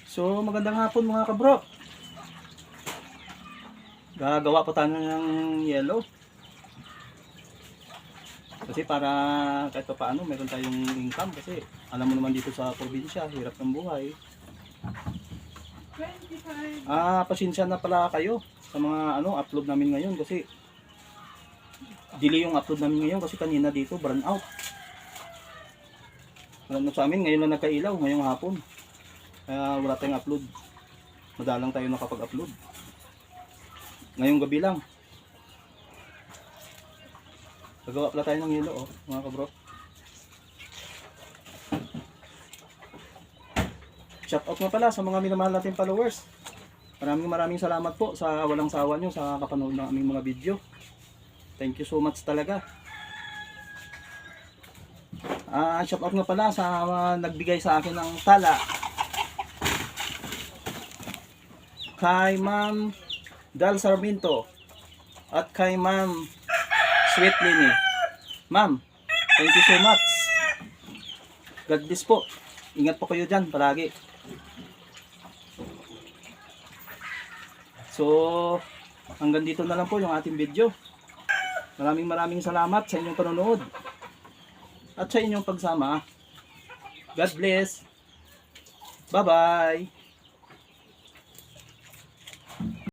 So magandang hapon mga kabro. Gagawa pa tayo ng yellow. Kasi para kahit pa paano meron tayong income, kasi alam mo naman dito sa probinsya, hirap ng buhay. Pasensya na pala kayo sa mga upload namin ngayon kasi delay yung upload namin ngayon kasi kanina dito burn out. Burn out sa amin, ngayon lang nagkailaw, ngayong hapon. Kaya wala tayong upload. Madalang tayo nakapag-upload. Ngayong gabi lang. Gagawa pala tayo ng yelo, mga kabro. Shout out nga pala sa mga minamahal natin followers. Maraming salamat po sa walang sawa nyo sa kapanood ng aming mga video. Thank you so much talaga. Shout out nga pala sa nagbigay sa akin ng tala. Kay Ma'am Dal Sarmiento at kay Ma'am Sweet Lini. Ma'am, thank you so much. God bless po. Ingat po kayo dyan palagi. So, hanggang dito na lang po yung ating video. Maraming salamat sa inyong panonood at sa inyong pagsama. God bless. Bye-bye.